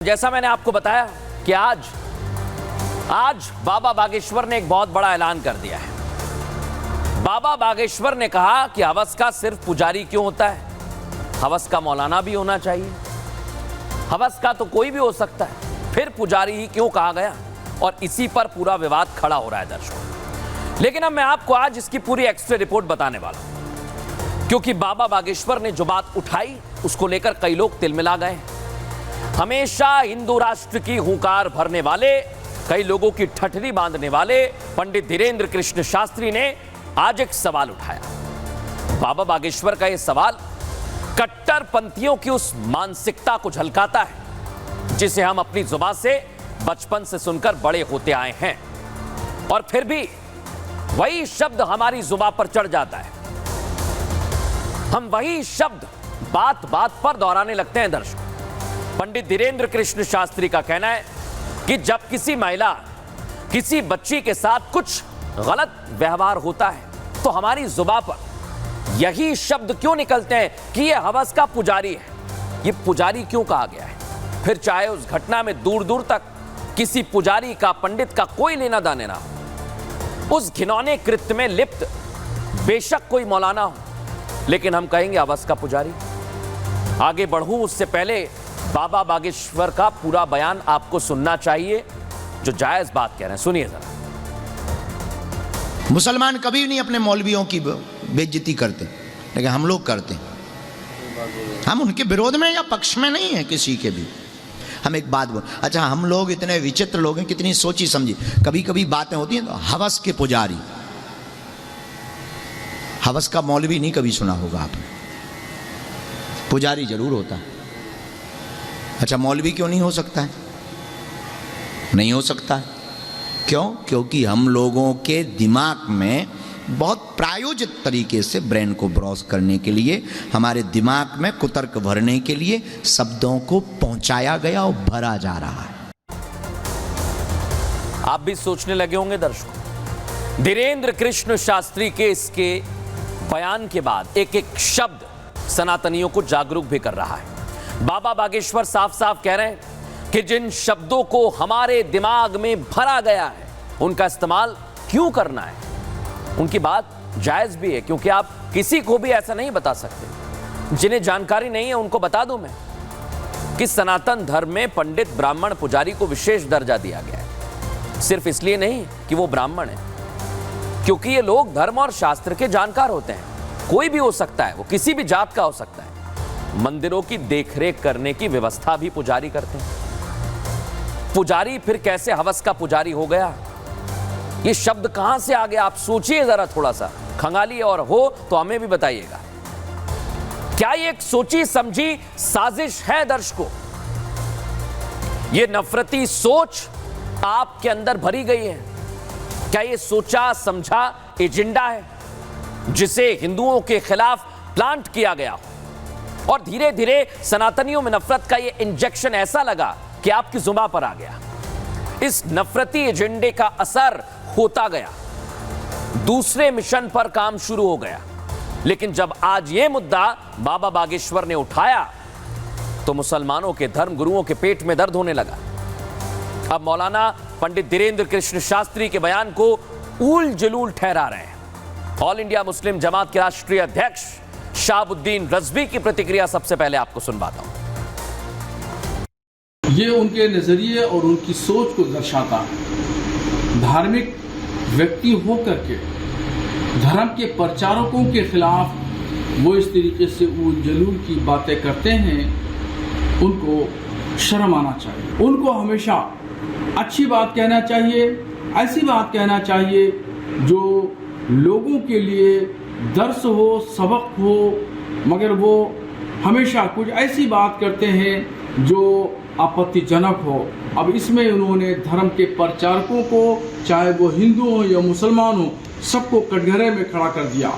जैसा मैंने आपको बताया कि आज बाबा बागेश्वर ने एक बहुत बड़ा ऐलान कर दिया है। बाबा बागेश्वर ने कहा कि हवस का सिर्फ पुजारी क्यों होता है, हवस का मौलाना भी होना चाहिए। हवस का तो कोई भी हो सकता है, फिर पुजारी ही क्यों कहा गया? और इसी पर पूरा विवाद खड़ा हो रहा है दर्शकों। लेकिन अब मैं आपको आज इसकी पूरी एक्स्ट्रा रिपोर्ट बताने वाला हूं, क्योंकि बाबा बागेश्वर ने जो बात उठाई उसको लेकर कई लोग तिलमिला गए। हमेशा हिंदू राष्ट्र की हुंकार भरने वाले, कई लोगों की ठठरी बांधने वाले पंडित धीरेंद्र कृष्ण शास्त्री ने आज एक सवाल उठाया। बाबा बागेश्वर का यह सवाल कट्टरपंथियों की उस मानसिकता को झलकाता है जिसे हम अपनी जुबान से बचपन से सुनकर बड़े होते आए हैं, और फिर भी वही शब्द हमारी जुबान पर चढ़ जाता है। हम वही शब्द बात बात पर दोहराने लगते हैं दर्शकों। पंडित धीरेंद्र कृष्ण शास्त्री का कहना है कि जब किसी महिला, किसी बच्ची के साथ कुछ गलत व्यवहार होता है तो हमारी जुबान पर यही शब्द क्यों निकलते हैं कि यह हवस का पुजारी है। यह पुजारी क्यों कहा गया है? फिर चाहे उस घटना में दूर दूर तक किसी पुजारी का, पंडित का कोई लेना देना ना हो, उस घिनौने कृत्य में लिप्त बेशक कोई मौलाना हो, लेकिन हम कहेंगे हवस का पुजारी। आगे बढ़ूं उससे पहले बाबा बागेश्वर का पूरा बयान आपको सुनना चाहिए, जो जायज बात कह रहे हैं। सुनिए जरा। मुसलमान कभी नहीं अपने मौलवियों की बेइज्जती करते, लेकिन हम लोग करते हैं। हम उनके विरोध में या पक्ष में नहीं है किसी के भी। हम एक बात बोल, अच्छा हम लोग इतने विचित्र लोग हैं, कितनी सोची समझी कभी कभी बातें होती हैं। तो हवस के पुजारी, हवस का मौलवी नहीं कभी सुना होगा आपने, पुजारी जरूर होता है। अच्छा मौलवी क्यों नहीं हो सकता है? नहीं हो सकता है। क्यों? क्योंकि हम लोगों के दिमाग में बहुत प्रायोजित तरीके से ब्रेन को ब्रॉस करने के लिए, हमारे दिमाग में कुतर्क भरने के लिए शब्दों को पहुंचाया गया और भरा जा रहा है। आप भी सोचने लगे होंगे दर्शकों, धीरेंद्र कृष्ण शास्त्री के इसके बयान के बाद एक एक शब्द सनातनियों को जागरूक भी कर रहा है। बाबा बागेश्वर साफ साफ कह रहे हैं कि जिन शब्दों को हमारे दिमाग में भरा गया है उनका इस्तेमाल क्यों करना है। उनकी बात जायज भी है, क्योंकि आप किसी को भी ऐसा नहीं बता सकते। जिन्हें जानकारी नहीं है उनको बता दूं मैं कि सनातन धर्म में पंडित, ब्राह्मण, पुजारी को विशेष दर्जा दिया गया है। सिर्फ इसलिए नहीं कि वो ब्राह्मण है, क्योंकि ये लोग धर्म और शास्त्र के जानकार होते हैं। कोई भी हो सकता है, वो किसी भी जात का हो सकता है। मंदिरों की देखरेख करने की व्यवस्था भी पुजारी करते हैं। पुजारी फिर कैसे हवस का पुजारी हो गया? ये शब्द कहां से आ गया? आप सोचिए जरा, थोड़ा सा खंगालिए, और हो तो हमें भी बताइएगा। क्या ये एक सोची समझी साजिश है दर्शकों? ये नफरती सोच आपके अंदर भरी गई है? क्या ये सोचा समझा एजेंडा है जिसे हिंदुओं के खिलाफ प्लांट किया गया हो, और धीरे धीरे सनातनियों में नफरत का ये इंजेक्शन ऐसा लगा कि आपकी जुबान पर आ गया? इस नफरती एजेंडे का असर होता गया, दूसरे मिशन पर काम शुरू हो गया। लेकिन जब आज ये मुद्दा बाबा बागेश्वर ने उठाया तो मुसलमानों के धर्म गुरुओं के पेट में दर्द होने लगा। अब मौलाना पंडित धीरेंद्र कृष्ण शास्त्री के बयान को ऊल जलूल ठहरा रहे हैं। ऑल इंडिया मुस्लिम जमात के राष्ट्रीय अध्यक्ष शाहबुद्दीन रजवी की प्रतिक्रिया सबसे पहले आपको सुनवाता हूं। ये उनके नजरिए और उनकी सोच को दर्शाता है। धार्मिक व्यक्ति होकर के धर्म के प्रचारकों के खिलाफ वो इस तरीके से ऊल जलूल की बातें करते हैं, उनको शर्म आना चाहिए। उनको हमेशा अच्छी बात कहना चाहिए, ऐसी बात कहना चाहिए जो लोगों के लिए दर्स हो, सबक हो, मगर वो हमेशा कुछ ऐसी बात करते हैं जो आपत्तिजनक हो। अब इसमें उन्होंने धर्म के प्रचारकों को, चाहे वो हिंदू हो या मुसलमान हो, सबको कटघरे में खड़ा कर दिया।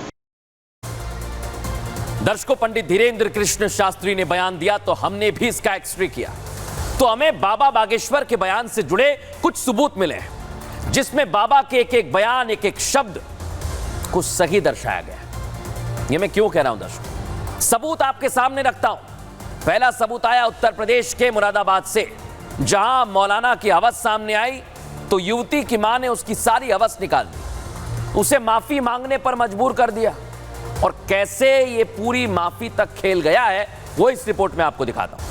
दर्शकों, पंडित धीरेंद्र कृष्ण शास्त्री ने बयान दिया तो हमने भी इसका एक्सरे किया, तो हमें बाबा बागेश्वर के बयान से जुड़े कुछ सबूत मिले हैं, जिसमें बाबा के एक एक बयान, एक एक शब्द को सही दर्शाया गया। ये मैं क्यों कह रहा हूं दर्शकों? सबूत आपके सामने रखता हूं। पहला सबूत आया उत्तर प्रदेश के मुरादाबाद से, जहां मौलाना की हवस सामने आई तो युवती की मां ने उसकी सारी हवस निकाल दी, उसे माफी मांगने पर मजबूर कर दिया। और कैसे ये पूरी माफी तक खेल गया है वो इस रिपोर्ट में आपको दिखाता हूं।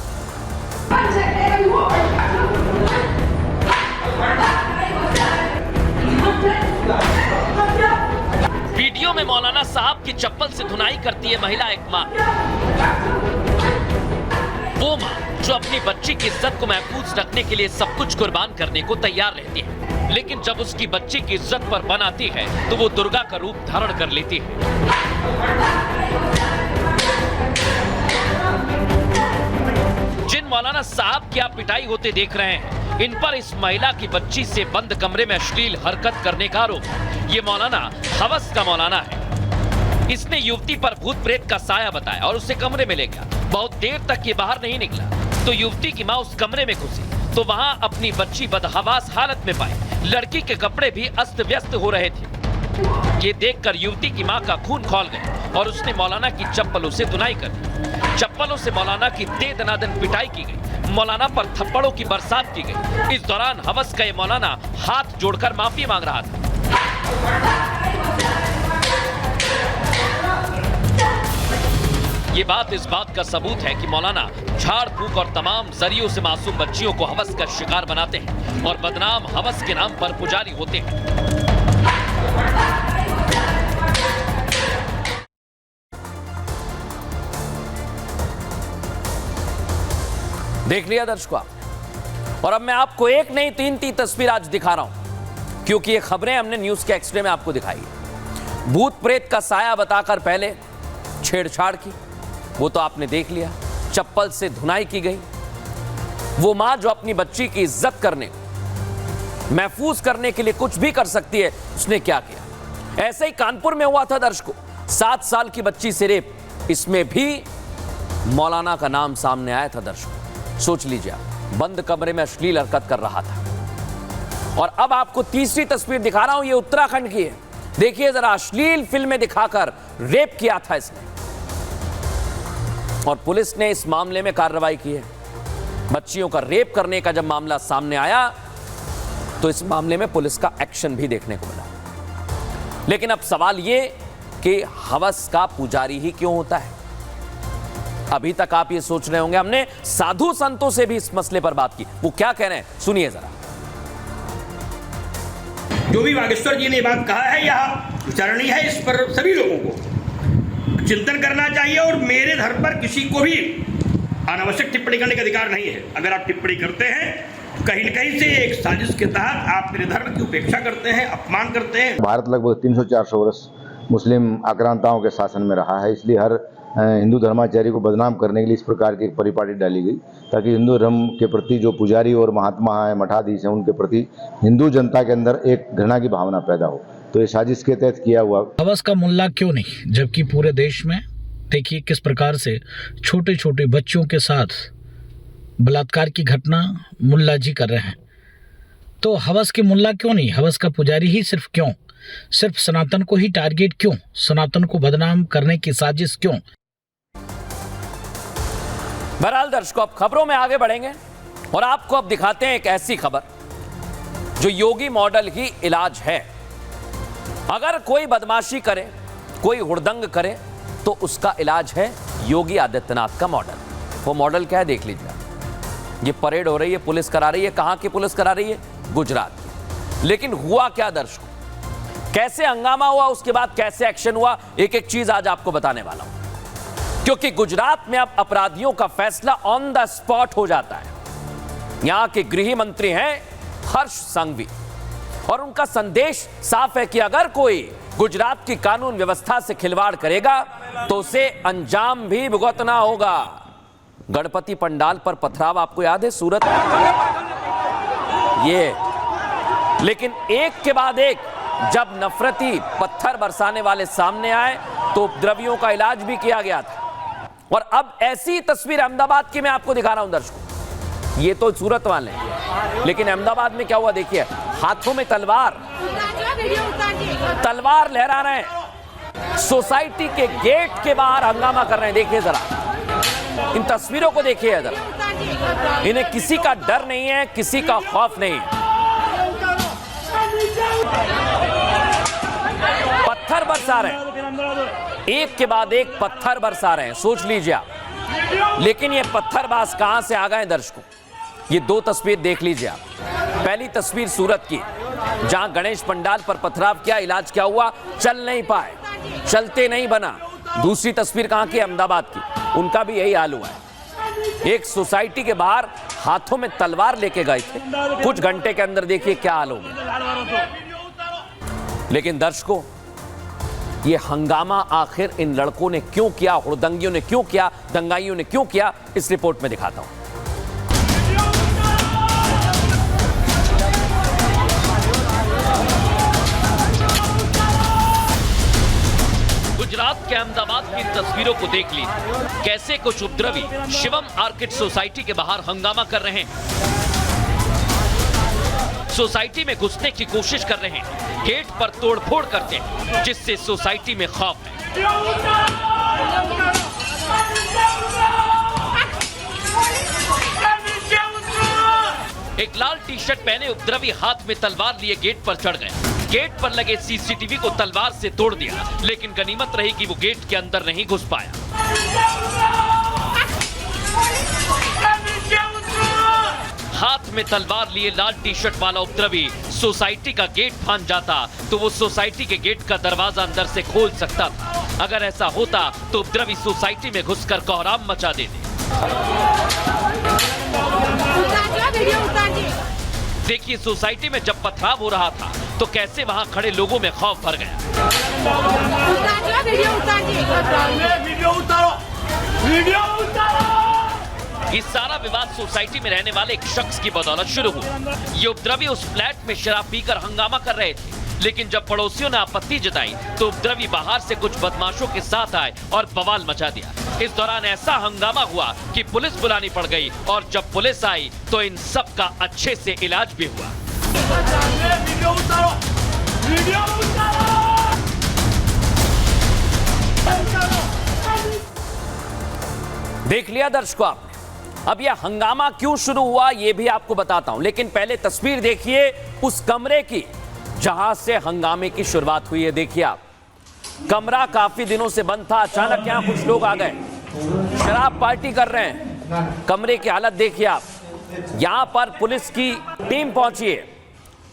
वीडियो में मौलाना साहब की चप्पल से धुनाई करती है महिला एक मां, वो मां जो अपनी बच्ची की इज्जत को महफूज रखने के लिए सब कुछ कुर्बान करने को तैयार रहती है, लेकिन जब उसकी बच्ची की इज्जत पर बन आती है तो वो दुर्गा का रूप धारण कर लेती है। जिन मौलाना साहब की आप पिटाई होते देख रहे हैं, इन पर इस महिला की बच्ची से बंद कमरे में अश्लील हरकत करने का आरोप। ये मौलाना हवस का मौलाना है। इसने युवती पर भूत प्रेत का साया बताया और उसे कमरे में ले गया। बहुत देर तक ये बाहर नहीं निकला तो युवती की मां उस कमरे में घुसी तो वहां अपनी बच्ची बदहवास हालत में पाई। लड़की के कपड़े भी अस्त व्यस्त हो रहे थे। ये देखकर युवती की मां का खून खौल गया और उसने मौलाना की चप्पलों से धुनाई कर दी। चप्पलों से मौलाना की दे दनादन पिटाई की गई, मौलाना पर थप्पड़ों की बरसात की गई। इस दौरान हवस का ये मौलाना हाथ जोड़कर माफी मांग रहा था। ये बात इस बात का सबूत है कि मौलाना झाड़ फूक और तमाम जरियों से मासूम बच्चियों को हवस का शिकार बनाते हैं और बदनाम हवस के नाम पर पुजारी होते हैं। देख लिया दर्शकों आपने, और अब मैं आपको एक नहीं तीन तस्वीर आज दिखा रहा हूं, क्योंकि ये खबरें हमने न्यूज के एक्सट्रे में आपको दिखाई है। भूत प्रेत का साया बताकर पहले छेड़छाड़ की, वो तो आपने देख लिया। चप्पल से धुनाई की गई। वो मां जो अपनी बच्ची की इज्जत करने, महफूज करने के लिए कुछ भी कर सकती है, उसने क्या किया। ऐसे ही कानपुर में हुआ था दर्शकों, 7 साल की बच्ची से रेप। इसमें भी मौलाना का नाम सामने आया था दर्शकों। सोच लीजिए, बंद कमरे में अश्लील हरकत कर रहा था। और अब आपको तीसरी तस्वीर दिखा रहा हूं, ये उत्तराखंड की है। देखिए जरा, अश्लील फिल्में दिखाकर रेप किया था इसने, और पुलिस ने इस मामले में कार्रवाई की है। बच्चियों का रेप करने का जब मामला सामने आया तो इस मामले में पुलिस का एक्शन भी देखने को मिला। लेकिन अब सवाल ये कि हवस का पुजारी ही क्यों होता है। अभी तक आप ये सोच रहे होंगे, हमने साधु संतों से भी इस मसले पर बात की, वो क्या कह रहे हैं सुनिए जरा। जो भी बागेश्वर जी ने बात कहा है यह विचारणीय है। इस पर सभी लोगों को चिंतन करना चाहिए और मेरे धर्म पर किसी को भी अनावश्यक टिप्पणी करने का अधिकार नहीं है। अगर आप टिप्पणी करते हैं तो कहीं न कहीं से एक साजिश के तहत आप मेरे धर्म की उपेक्षा करते हैं, अपमान करते हैं। भारत लगभग 300-400 वर्ष मुस्लिम आक्रांताओं के शासन में रहा है, इसलिए हर हिंदू धर्माचार्य को बदनाम करने के लिए इस प्रकार की एक परिपाटी डाली गई, ताकि हिंदू धर्म के प्रति जो पुजारी और महात्मा है, मठाधीश हैं, उनके प्रति हिंदू जनता के अंदर एक घृणा की भावना पैदा हो। तो ये साजिश के तहत किया हुआ। हवस का मुल्ला क्यों नहीं, जबकि पूरे देश में देखिए किस प्रकार से छोटे छोटे बच्चों के साथ बलात्कार की घटना मुल्ला जी कर रहे हैं। तो हवस के मुल्ला क्यों नहीं, हवस का पुजारी ही सिर्फ क्यों, सिर्फ सनातन को ही टारगेट क्यों, सनातन को बदनाम करने की साजिश क्यों। बहरहाल दर्शकों, अब खबरों में आगे बढ़ेंगे और आपको अब दिखाते हैं एक ऐसी खबर जो योगी मॉडल ही इलाज है। अगर कोई बदमाशी करे, कोई हुड़दंग करे, तो उसका इलाज है योगी आदित्यनाथ का मॉडल। वो मॉडल क्या है देख लीजिए। ये परेड हो रही है, पुलिस करा रही है। कहां की पुलिस करा रही है? गुजरात की। लेकिन हुआ क्या दर्शकों, कैसे हंगामा हुआ, उसके बाद कैसे एक्शन हुआ, एक एक चीज आज आपको बताने वाला हूं। क्योंकि गुजरात में अब अपराधियों का फैसला ऑन द स्पॉट हो जाता है। यहां के गृह मंत्री हैं हर्ष संघवी, और उनका संदेश साफ है कि अगर कोई गुजरात की कानून व्यवस्था से खिलवाड़ करेगा तो उसे अंजाम भी भुगतना होगा। गणपति पंडाल पर पथराव आपको याद है, सूरत ये। लेकिन एक के बाद एक जब नफरती पत्थर बरसाने वाले सामने आए तो उपद्रवियों का इलाज भी किया गया था। और अब ऐसी तस्वीर अहमदाबाद की मैं आपको दिखा रहा हूं दर्शकों। ये तो सूरत वाले हैं, लेकिन अहमदाबाद में क्या हुआ देखिए, हाथों में तलवार लहरा रहे हैं, सोसाइटी के गेट के बाहर हंगामा कर रहे हैं। देखिए जरा इन तस्वीरों को, देखिए जरा। इन्हें किसी का डर नहीं है, किसी का खौफ नहीं है। पत्थर बरसा रहे हैं, एक के बाद एक पत्थर बरसा रहे हैं, सोच लीजिए आप। लेकिन ये पत्थरबाज कहां से आ गए दर्शकों? ये दो तस्वीर देख लीजिए आप। पहली तस्वीर सूरत की, जहां गणेश पंडाल पर पथराव किया, इलाज क्या हुआ? चल नहीं पाए, चलते नहीं बना। दूसरी तस्वीर कहां की? अहमदाबाद की, उनका भी यही हाल हुआ है। एक सोसाइटी के बाहर हाथों में तलवार लेके गए थे, कुछ घंटे के अंदर देखिए क्या हाल हो गया। लेकिन दर्शकों, ये हंगामा आखिर इन लड़कों ने क्यों किया, हुड़दंगियों ने क्यों किया, दंगाइयों ने क्यों किया, इस रिपोर्ट में दिखाता हूं। गुजरात के अहमदाबाद की इन तस्वीरों को देख लीजिए, कैसे कुछ उपद्रवी शिवम आर्किड सोसाइटी के बाहर हंगामा कर रहे हैं, सोसाइटी में घुसने की कोशिश कर रहे हैं, गेट पर तोड़फोड़ करते हैं, जिससे सोसाइटी में खौफ है। एक लाल टी शर्ट पहने उपद्रवी हाथ में तलवार लिए गेट पर चढ़ गए, गेट पर लगे सीसीटीवी को तलवार से तोड़ दिया, लेकिन गनीमत रही कि वो गेट के अंदर नहीं घुस पाया। हाथ में तलवार लिए लाल टी शर्ट वाला उपद्रवी सोसाइटी का गेट फांद जाता तो वो सोसाइटी के गेट का दरवाजा अंदर से खोल सकता था। अगर ऐसा होता तो उपद्रवी सोसाइटी में घुसकर कोहराम मचा देते। देखिए, सोसाइटी में जब पथराव हो रहा था तो कैसे वहां खड़े लोगों में खौफ भर गया। ये सारा विवाद सोसाइटी में रहने वाले एक शख्स की बदौलत शुरू हुआ। ये उपद्रवी उस फ्लैट में शराब पीकर हंगामा कर रहे थे, लेकिन जब पड़ोसियों ने आपत्ति जताई तो उपद्रवी बाहर से कुछ बदमाशों के साथ आए और बवाल मचा दिया। इस दौरान ऐसा हंगामा हुआ कि पुलिस बुलानी पड़ गई, और जब पुलिस आई तो इन सब का अच्छे से इलाज भी हुआ। देख लिया दर्शकों आपने। अब यह हंगामा क्यों शुरू हुआ ये भी आपको बताता हूं, लेकिन पहले तस्वीर देखिए उस कमरे की जहां से हंगामे की शुरुआत हुई है। देखिए आप, कमरा काफी दिनों से बंद था, अचानक यहां कुछ लोग आ गए, शराब पार्टी कर रहे हैं। कमरे की हालत देखिए आप, यहां पर पुलिस की टीम पहुंची है,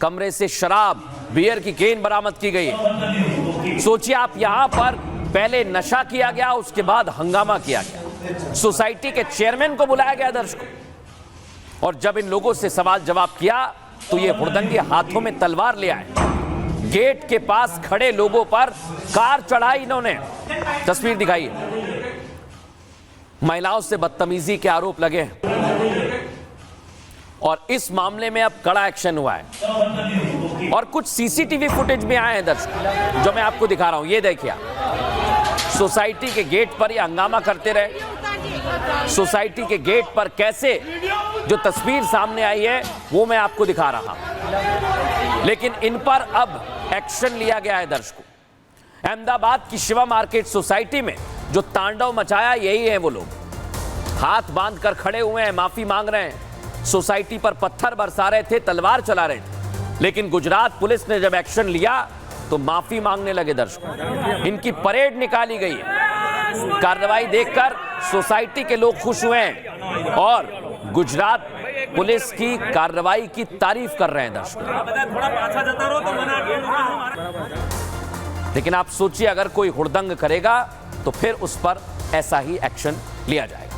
कमरे से शराब, बियर की केन बरामद की गई है। सोचिए आप, यहां पर पहले नशा किया गया, उसके बाद हंगामा किया गया। सोसाइटी के चेयरमैन को बुलाया गया दर्शकों, और जब इन लोगों से सवाल जवाब किया तो ये हुड़दंगी हाथों में तलवार ले आए, गेट के पास खड़े लोगों पर कार चढ़ाई इन्होंने। तस्वीर दिखाइए। महिलाओं से बदतमीजी के आरोप लगे हैं और इस मामले में अब कड़ा एक्शन हुआ है, और कुछ सीसीटीवी फुटेज में आए हैं दर्शकों, जो मैं आपको दिखा रहा हूं। ये देखिए, सोसाइटी के गेट पर ये हंगामा करते रहे। सोसाइटी के गेट पर कैसे जो तस्वीर सामने आई है वो मैं आपको दिखा रहा हूं, लेकिन इन पर अब एक्शन लिया गया है दर्शकों। अहमदाबाद की शिवम आर्किड सोसाइटी में जो तांडव मचाया यही है वो लोग, हाथ बांधकर खड़े हुए हैं, माफी मांग रहे हैं, सोसाइटी पर पत्थर बरसा रहे थे, तलवार चला रहे थे। लेकिन गुजरात पुलिस ने जब एक्शन लिया तो माफी मांगने लगे दर्शकों, इनकी परेड निकाली गई है। कार्रवाई देखकर सोसाइटी के लोग खुश हुए हैं और गुजरात पुलिस की कार्रवाई की तारीफ कर रहे हैं दर्शकों। लेकिन आप सोचिए, अगर कोई हुड़दंग करेगा तो फिर उस पर ऐसा ही एक्शन लिया जाएगा।